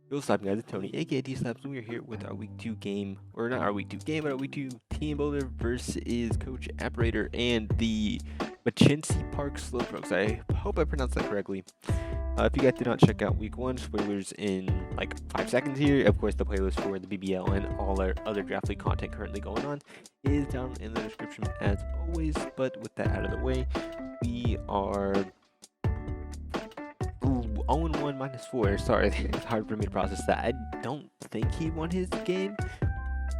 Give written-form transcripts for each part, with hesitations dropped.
Yo, what's up, guys? It's Tony, aka D Slaps, and we're here with our week 2 game, or not our week 2 game, but our week 2 team builder versus Coach Apparator and the Machincy Park Slowpokes. I hope I pronounced that correctly. If you guys did not check out week 1, spoilers in like 5 seconds here. Of course, the playlist for the BBL and all our other draft league content currently going on is down in the description as always. But with that out of the way, we are 0-1 -4. Sorry, it's hard for me to process that. I don't think he won his game.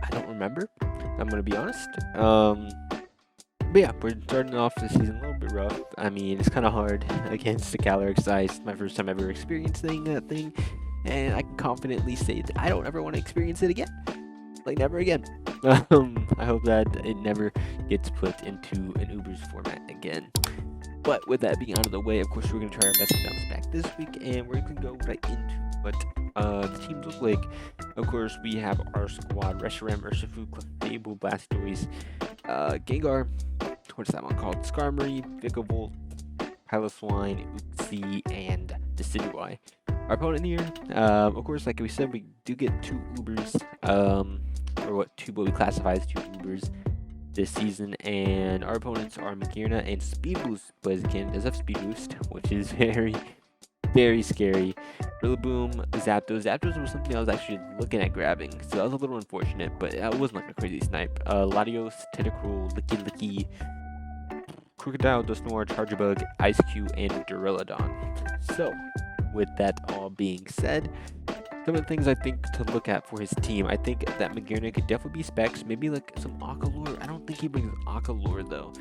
I don't remember. I'm gonna be honest. But yeah, we're starting off the season a little bit rough. I mean, it's kind of hard against the Calyrex. It's my first time ever experiencing that thing, and I can confidently say that I don't ever want to experience it again. Like never again. I hope that it never gets put into an Uber's format again. But with that being out of the way, of course, we're going to try our best to bounce back this week, and we're going to go right into what the teams look like. Of course, we have our squad: Reshiram, Urshifu, Clefable, Blastoise, Gengar, what's that one called? Skarmory, Vikavolt, Piloswine, Uxie, and Decidueye. Our opponent here, of course, like we said, we do get 2 Ubers, or what we classify as 2 Ubers this season, and our opponents are Magearna and Speed Boost Blaziken does have Speed Boost, which is very, very scary. Rillaboom, Zapdos was something I was actually looking at grabbing, so that was a little unfortunate, but it wasn't like a crazy snipe. Latios, Tentacruel, Licky, Crocodile, Dusknoir, Charjabug, Ice-Q, and Duraludon. So, with that all being said, some of the things I think to look at for his team, I think that Magearna could definitely be specs, maybe like some Aqualure. I don't think he brings Aqualure though,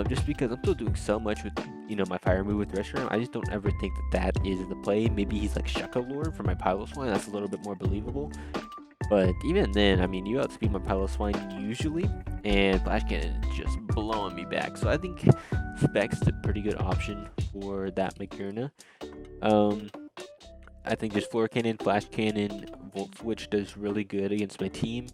just because I'm still doing so much with my fire move with Reshiram. I just don't ever think that is the play. Maybe he's like Shuckalure for my Piloswine. That's a little bit more believable. But even then, I mean, you outspeed my Piloswine usually, and Flash Cannon is just blowing me back. So I think specs is a pretty good option for that Magearna. I think just Floor Cannon, Flash Cannon, Volt Switch does really good against my team.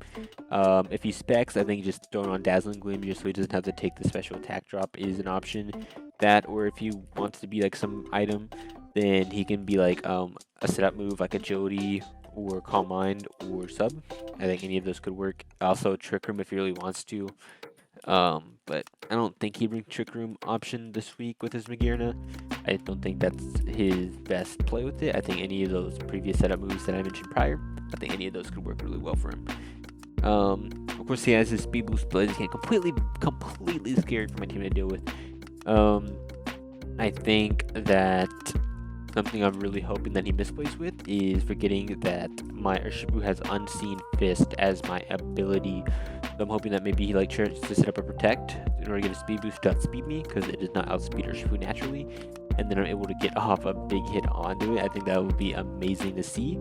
If he specs, I think just throwing on Dazzling Gleam just so he doesn't have to take the special attack drop is an option. That, or if he wants to be like some item, then he can be like a setup move like Agility or Calm Mind or Sub. I think any of those could work. Also Trick Room if he really wants to. But I don't think he brings Trick Room option this week with his Magearna. I don't think that's his best play with it. I think any of those previous setup moves that I mentioned prior, I think any of those could work really well for him. Of course, he has his Speed Boost Blaziken, completely scary for my team to deal with. I think that something I'm really hoping that he misplays with is forgetting that my Urshifu has Unseen Fist as my ability. So I'm hoping that maybe he like tries to set up a Protect in order to get a Speed Boost to outspeed me, because it does not outspeed Urshifu naturally, and then I'm able to get off a big hit onto it. I think that would be amazing to see.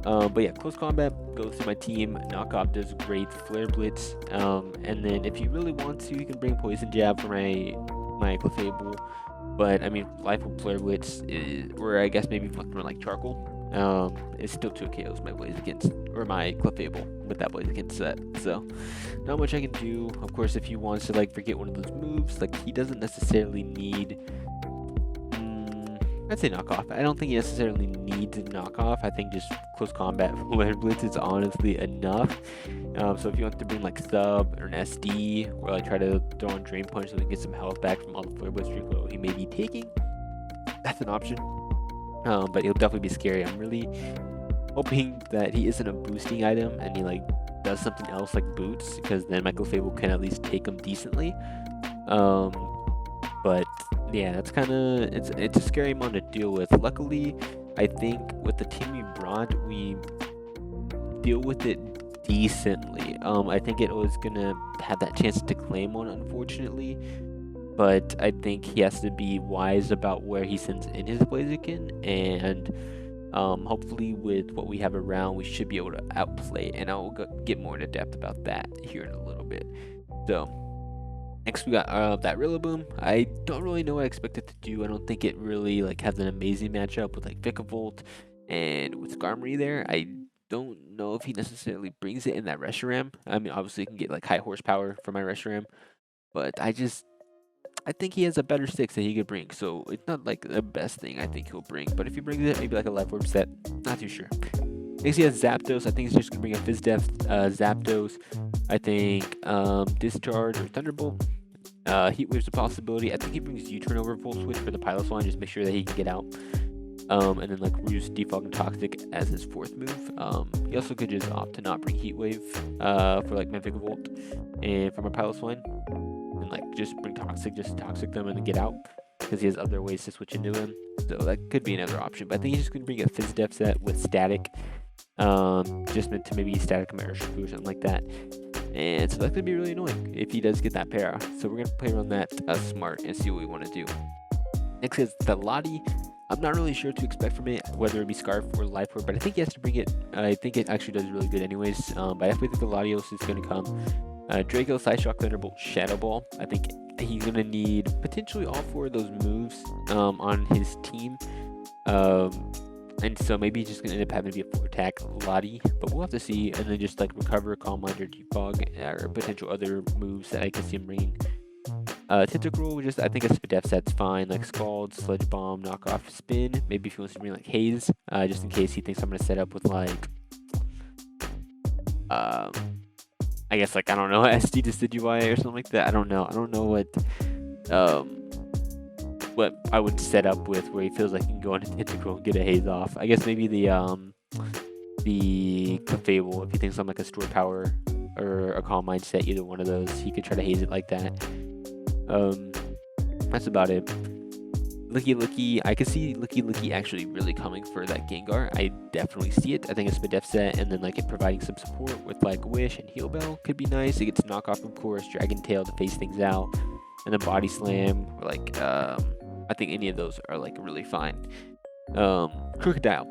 But yeah, Close Combat goes to my team. Knockoff does great. Flare Blitz, and then if you really want to, you can bring Poison Jab for my Clefable. But I mean, Life with Flare Blitz is, or I guess maybe like Charcoal. It's still 2 KOs my Blaziken, or my Clefable with that Blaziken set. So not much I can do. Of course, if he wants to like forget one of those moves, like he doesn't necessarily need. I'd say Knockoff. I don't think he necessarily needs Knockoff. I think just Close Combat Flare Blitz is honestly enough. So if you want to bring like Sub or an SD, or like try to throw on Drain Punch so we can get some health back from all the Flare Blitz recoil he may be taking, that's an option. But it'll definitely be scary. I'm really hoping that he isn't a boosting item and he like does something else like Boots, because then Michael Fable can at least take him decently. But yeah, that's kind of it's a scary amount to deal with. Luckily, I think with the team we brought, we deal with it decently. I think it was gonna have that chance to claim one, unfortunately, but I think he has to be wise about where he sends in his Blaziken, and hopefully with what we have around, we should be able to outplay, and I will get more into depth about that here in a little bit. So next we got that Rillaboom. I don't really know what I expect it to do. I don't think it really like has an amazing matchup with like Vikavolt and with Skarmory there. I don't know if he necessarily brings it in that Reshiram. I mean, obviously you can get like high horsepower for my Reshiram, but I think he has a better sticks that he could bring. So it's not like the best thing I think he'll bring. But if he brings it, maybe like a Life Orb set, not too sure. Next he has Zapdos. I think he's just gonna bring a Fizz Def, Zapdos. I think Discharge or Thunderbolt. Heat Wave's a possibility. I think he brings U-Turn over Full Switch for the Pilot Line, just make sure that he can get out. And then like Roost, Defog, and Toxic as his 4th move. He also could just opt to not bring Heat Wave for like Volt and from a Pilot Line, and like just bring Toxic, just Toxic them and then get out, because he has other ways to switch into him. So that could be another option. But I think he's just gonna bring a Fizz Def set with Static, just meant to maybe Static him or something like that. And so that could be really annoying if he does get that para. So we're gonna play around that smart and see what we want to do. Next is the Lottie. I'm not really sure what to expect from it, whether it be Scarf or Life Orb, but I think he has to bring it. I think it actually does really good anyways. But I definitely think the Latios is going to come. Draco, Psyshock, Thunderbolt, Shadow Ball. I think he's going to need potentially all 4 of those moves on his team. And so maybe he's just going to end up having to be a 4-attack Lottie, but we'll have to see. And then just like Recover, Calm Mind, or Defog, or potential other moves that I can see him bringing. Tentacruel, just I think a Spadef set's fine, like Scald, Sludge Bomb, Knockoff, Spin. Maybe if he wants to bring like Haze, just in case he thinks I'm gonna set up with like, I guess like I don't know, SD Decidui or something like that. I don't know what I would set up with where he feels like he can go into Tentacruel and get a Haze off. I guess maybe the Clefable, if he thinks I'm like a Store Power or a Calm Mind set, either one of those, he could try to Haze it like that. That's about it. Licky, I can see Licky actually really coming for that Gengar. I definitely see it. I think it's a def set, and then like it providing some support with like Wish and Heal Bell could be nice. It gets Knockoff, of course, Dragon Tail to face things out, and then Body Slam, or like I think any of those are like really fine. Crocodile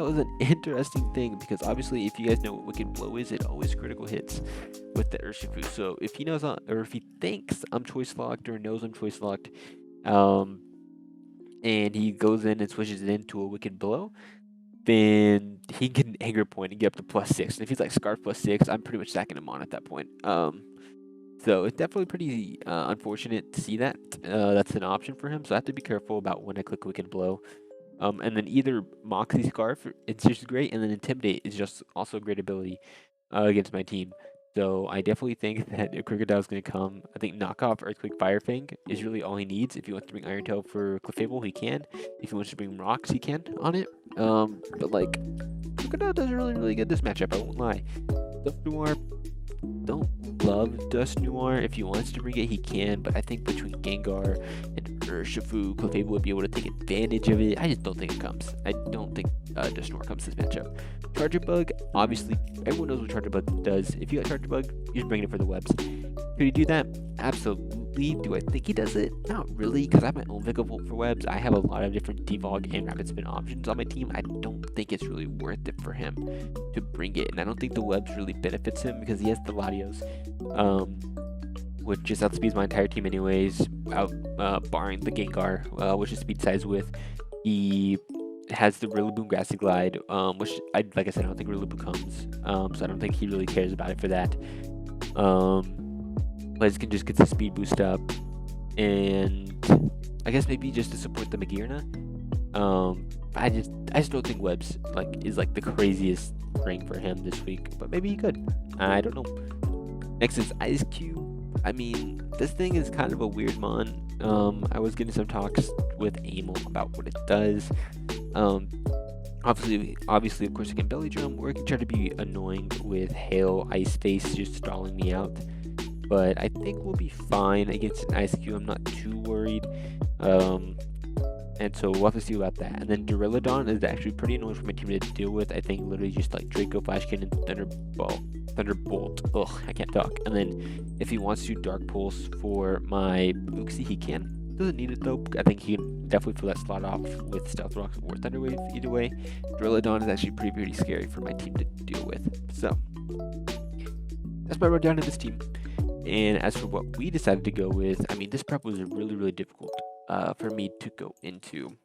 is an interesting thing, because obviously if you guys know what Wicked Blow is, it always critical hits with the Urshifu. So if he knows, or if he thinks I'm choice locked or knows I'm choice locked, and he goes in and switches it into a Wicked Blow, then he can get an Anger Point and get up to +6. And if he's like Scarf +6, I'm pretty much sacking him on at that point. So it's definitely pretty unfortunate to see that. That's an option for him, so I have to be careful about when I click Wicked Blow. And then either Moxie Scarf, it's just great, and then Intimidate is just also a great ability against my team. So I definitely think that if Crocodile is going to come, I think Knockoff Earthquake Fire Fang is really all he needs. If he wants to bring Iron Tail for Clefable, he can. If he wants to bring Rocks, he can on it. But like, Crocodile does really good this matchup, I won't lie. Dusk Noir, don't love Dusk Noir. If he wants to bring it, he can, but I think between Gengar and Urshifu, Clefable would be able to take advantage of it. I just don't think it comes. I don't think Dusk Noir comes this matchup. Charger Bug, obviously, everyone knows what Charger Bug does. If you got Charger Bug, you're just bringing it for the webs. Could he do that? Absolutely. Do I think he does it? Not really, because I have my own Vigavolt for webs. I have a lot of different Defog and Rapid Spin options on my team. I don't think it's really worth it for him to bring it, and I don't think the webs really benefits him, because he has the Latios, which just outspeeds my entire team anyways, barring the Gengar, which is speed size with. He has the Rillaboom Grassy Glide, which, like I said, I don't think Rillaboom comes, so I don't think he really cares about it for that. But he can just get the speed boost up, and I guess maybe just to support the Magearna. I just don't think webs is the craziest thing for him this week, but maybe he could. I don't know. Next is Ice Cube. I mean, this thing is kind of a weird mon. I was getting some talks with Amel about what it does. Obviously, of course, it can belly drum, or it can try to be annoying with Hail, Ice Face, just stalling me out. But I think we'll be fine against an Ice Cube. I'm not too worried. And so we'll have to see about that. And then Duraludon is actually pretty annoying for my team to deal with. I think literally just like Draco, Flash Cannon, Thunderbolt. Ugh, I can't talk. And then if he wants to Dark Pulse for my Uxie, he can. Doesn't need it though. I think he can definitely fill that slot off with Stealth Rocks or Thunder Wave. Either way, Duraludon is actually pretty scary for my team to deal with. So that's my rundown of this team. And as for what we decided to go with, I mean, this prep was really difficult for me to go into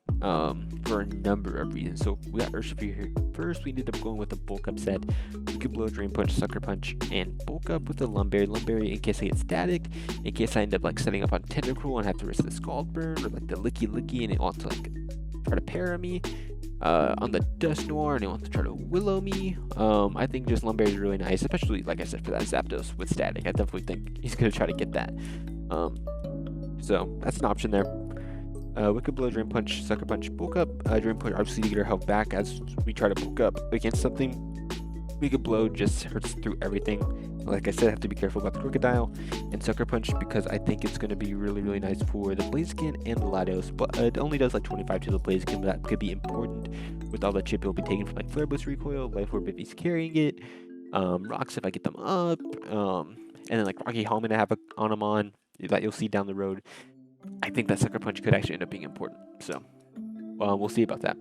for a number of reasons. So we got Urshifu here. First, we ended up going with a bulk up set. We could blow Drain Punch, Sucker Punch, and bulk up with a Lumberry in case I get static, in case I end up setting up on Tentacruel and have to risk the Scald Burn or the Licky and it wants to try to para me. on the Dust Noir, and he wants to try to Willow me. I think just Lumberry is really nice, especially, like I said, for that Zapdos with Static. I definitely think he's going to try to get that. So that's an option there. Wicked Blow, Drain Punch, Sucker Punch, Bulk Up. Drain Punch obviously to get our health back as we try to bulk up against something. Wicked Blow just hurts through everything. Like I said, I have to be careful about the Crocodile and Sucker Punch because I think it's going to be really, really nice for the Blaziken and the Latios. But it only does like 25 to the Blaziken, but that could be important with all the chip it'll be taking from like Flare Blitz Recoil, Life Orb if he's carrying it, Rocks if I get them up, and then like Rocky Helmet I have on him on that you'll see down the road. I think that Sucker Punch could actually end up being important. So, we'll see about that.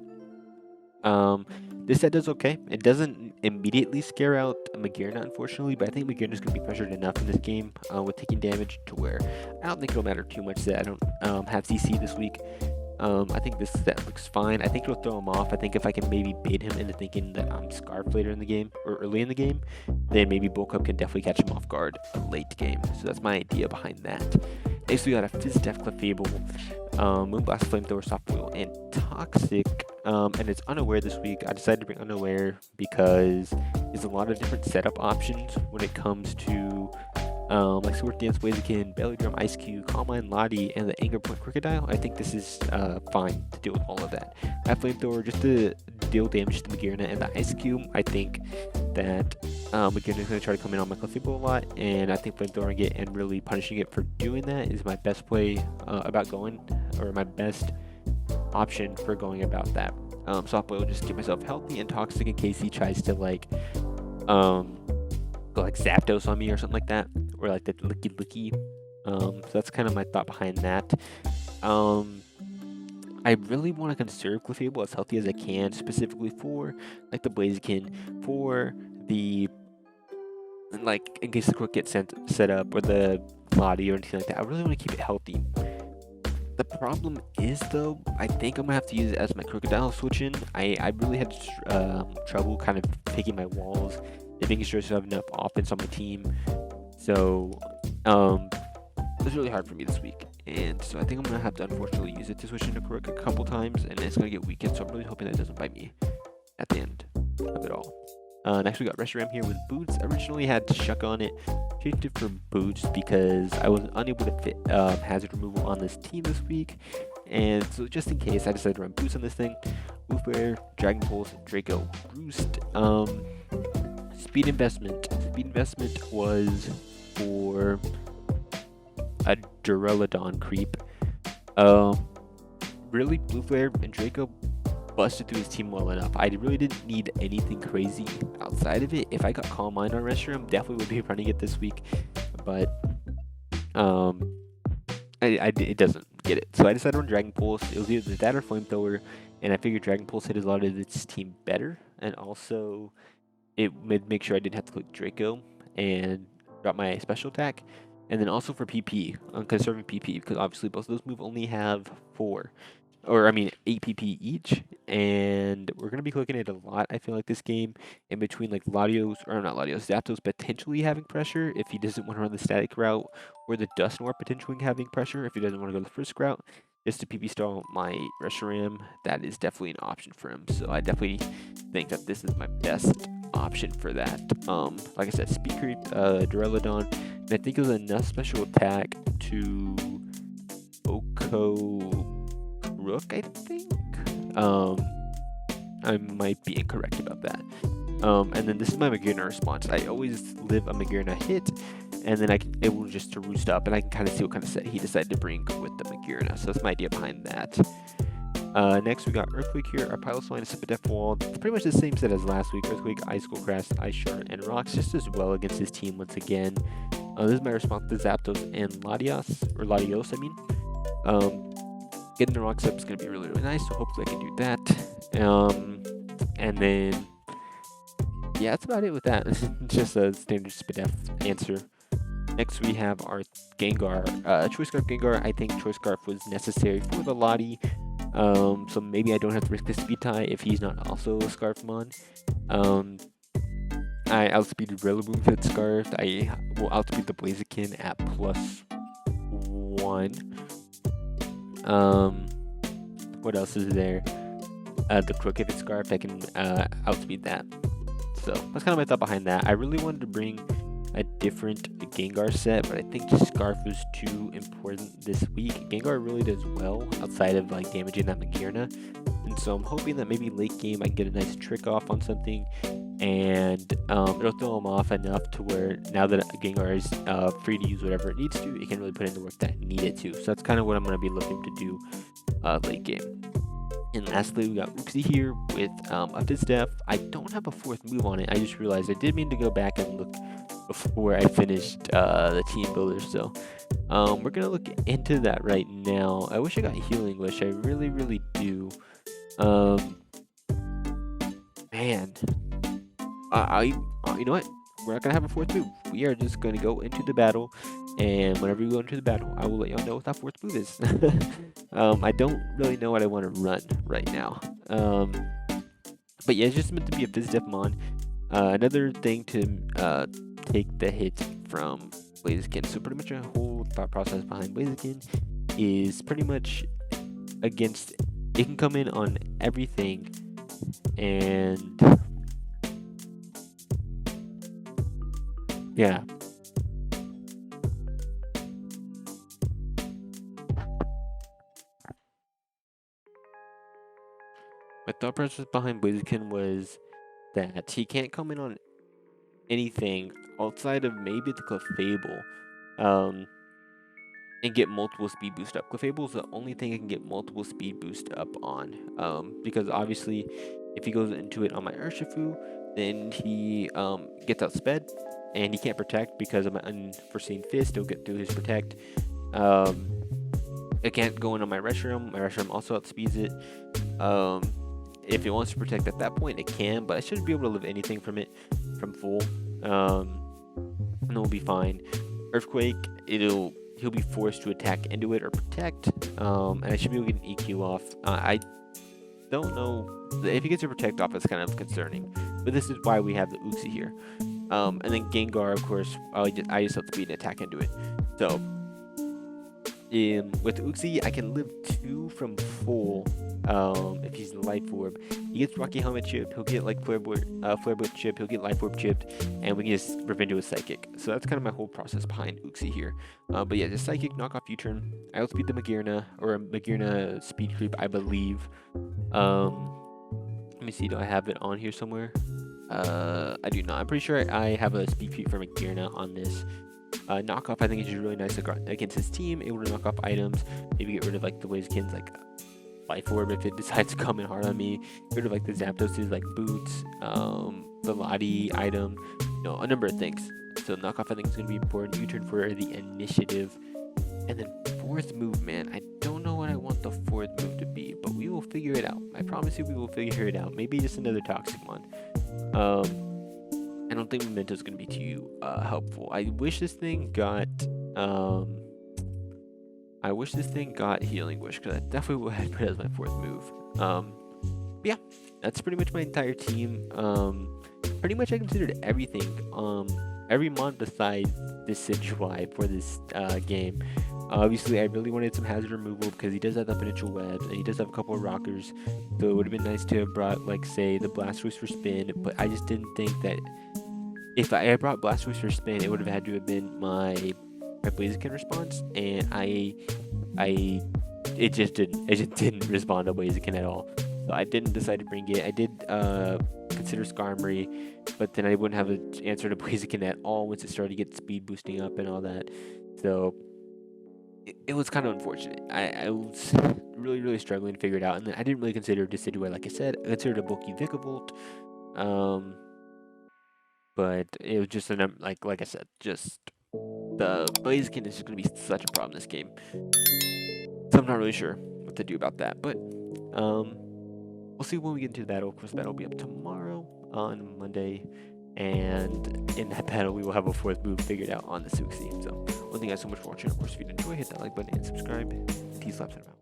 This set does okay. It doesn't immediately scare out Magearna, unfortunately, but I think Magearna's going to be pressured enough in this game with taking damage to where I don't think it'll matter too much that I don't have CC this week. I think this set looks fine. I think it'll throw him off. I think if I can maybe bait him into thinking that I'm Scarf later in the game, or early in the game, then maybe Bulk Up can definitely catch him off guard late game. So that's my idea behind that. Next we got a Fizz Def Clefable, Moonblast, Flamethrower, Soft Boil, and Toxic. And it's Unaware this week. I decided to bring Unaware because there's a lot of different setup options when it comes to like Sword Dance, Blaziken, Belly Drum, Ice Cube, Calm Mind, Lottie, and the Anger Point Crocodile. I think this is fine to deal with all of that. I have Flamethrower just to deal damage to Magearna and the Ice Cube. I think that Magearna is going to try to come in on my Clefable a lot, and I think Flamethrowing it and really punishing it for doing that is my best play about going, or my best option for going about that. Soft Boil just keep myself healthy and toxic in case he tries to like go like Zapdos on me or something like that, or like the licky. So that's kind of my thought behind that. I really want to conserve Clefable as healthy as I can, specifically for like the Blaziken, for the like in case the Crook gets set up, or the Lottie or anything like that. I really want to keep it healthy. The problem is though, I think I'm gonna have to use it as my Crocodile switch in. I really had trouble kind of picking my walls and making sure I have enough offense on my team. So it was really hard for me this week. And so I think I'm gonna have to unfortunately use it to switch into Crook a couple times, and it's gonna get weakened, so I'm really hoping that doesn't bite me at the end of it all. Next we got Reshiram here with Boots. I originally had Shuck on it, changed it for Boots because I was unable to fit hazard removal on this team this week, and so just in case I decided to run Boots on this thing. Wolfbear, Dragon Pulse, Draco, Roost. Speed investment was for a Duraludon creep. Really, Blue Flare and Draco busted through his team well enough. I really didn't need anything crazy outside of it. If I got Calm Mind on Reshiram, definitely would be running it this week, but it doesn't get it. So I decided on Dragon Pulse. It was either that or Flamethrower, and I figured Dragon Pulse hit a lot of its team better, and also it would make sure I didn't have to click Draco and drop my special attack. And then also for PP, I'm conserving PP because obviously both of those moves only have 8 PP each, and we're going to be clicking it a lot, I feel like, this game, in between like Zapdos potentially having pressure if he doesn't want to run the static route, or the Dust Noir potentially having pressure if he doesn't want to go the first route. Just to PP stall my Reshiram, that is definitely an option for him, so I definitely think that this is my best option for that. Like I said, Speed Creep, Duraludon, and I think it was enough special attack to Oko Rook, I think. I might be incorrect about that. And then this is my Magearna response. I always live a Magearna hit, and then I can able just to roost up, and I can kind of see what kind of set he decided to bring with the Magearna. So that's my idea behind that. Next we got Earthquake here. Our Piloswine is Def Wall. It's pretty much the same set as last week. Earthquake, Ice Cold Crest, Ice Shard, and Rocks just as well against his team once again. This is my response to Zapdos and Latios, I mean. Getting the Rocks up is going to be really, really nice, so hopefully I can do that. And then, yeah, that's about it with that. Just a standard Spadef answer. Next, we have our Gengar. Choice Scarf Gengar. I think Choice Scarf was necessary for the Lottie. So maybe I don't have to risk the speed tie if he's not also a Scarfmon. I outspeeded Rillaboom with Scarf. I will outspeed the Blaziken at +1. What else is there? the crooked scarf, I can outspeed that. So that's kind of my thought behind that. I really wanted to bring a different Gengar set, but I think Scarf was too important this week. Gengar really does well outside of like damaging that Magearna, and so I'm hoping that maybe late game I can get a nice trick off on something, and it'll throw him off enough to where now that Gengar is free to use whatever it needs to, it can really put in the work that it needed to. So that's kind of what I'm going to be looking to do late game. And lastly, we got Uxie here with up to Steph. I don't have a fourth move on it. I just realized I did mean to go back and look before I finished the team builder. So we're going to look into that right now. I wish I got Healing Wish. I really, really do. Man. You know what? We're not going to have a fourth move. We are just going to go into the battle. And whenever we go into the battle, I will let y'all know what that fourth move is. I don't really know what I want to run right now. But yeah, it's just meant to be a Fizz-Def Mon. Another thing to take the hit from Blaziken. So pretty much a whole thought process behind Blaziken is pretty much against... It can come in on everything. And... yeah. My thought process behind Blaziken was that he can't come in on anything outside of maybe the Clefable, and get multiple speed boost up. Clefable is the only thing I can get multiple speed boost up on, because obviously if he goes into it on my Urshifu, then he gets outsped, and he can't protect because of my unforeseen fist. He'll get through his protect. It can't go in on my Reshiram. My Reshiram also outspeeds it. If it wants to protect at that point, it can, but I should be able to live anything from it, from full, and it'll be fine. Earthquake, he'll be forced to attack into it or protect, and I should be able to get an EQ off. I don't know, if he gets a protect off, it's kind of concerning, but this is why we have the Uxie here. And then Gengar, of course, I just outspeed and attack into it. So, with Uxie, I can live 2 from full. If he's in Life Orb, he gets Rocky Helmet chipped, he'll get like Flare Blitz chipped, he'll get Life Orb chipped, and we can just rip into a Psychic. So that's kind of my whole process behind Uxie here. But yeah, just Psychic, knock off U-turn. I outspeed the Magearna, or a Magearna speed creep, I believe. Let me see, do I have it on here somewhere? I do not. I'm pretty sure I have a speed creep for Magearna on this. Knockoff, I think, is really nice against his team, able to knock off items, maybe get rid of like the Blaziken's like Life Orb if it decides to come in hard on me, get rid of like the Zapdoses like boots, the Lottie item, you know, a number of things. So knockoff I think is going to be important. U-turn for the initiative. And then fourth move, man, I don't know what I want the fourth move to be, but we will figure it out. I promise you we will figure it out. Maybe just another Toxic Mon. I don't think Memento is going to be too helpful. I wish this thing got Healing Wish, because I definitely would have put it as my fourth move. Yeah, that's pretty much my entire team. Pretty much I considered everything, every mon besides this Sidgewai for this game. Obviously, I really wanted some hazard removal because he does have the Peninsula Webs, and he does have a couple of rockers, so it would have been nice to have brought, like, say, the Blastoise for spin, but I just didn't think that if I had brought Blastoise for spin, it would have had to have been my Blaziken response, and it just didn't respond to Blaziken at all. So I didn't decide to bring it. I did consider Skarmory, but then I wouldn't have an answer to Blaziken at all once it started to get speed boosting up and all that. So it was kind of unfortunate. I was really struggling to figure it out, and then I didn't really consider Decidueye, like I said. I considered a bulky Vikavolt, but it was just like I said, just the Blaziken is just going to be such a problem this game. So I'm not really sure what to do about that, but we'll see when we get into the battle. Of course, the battle will be up tomorrow on Monday, and in that battle, we will have a fourth move figured out on the Suxie. So, thank you guys so much for watching. Of course, if you did enjoy, hit that like button and subscribe. Peace, slaps, and out.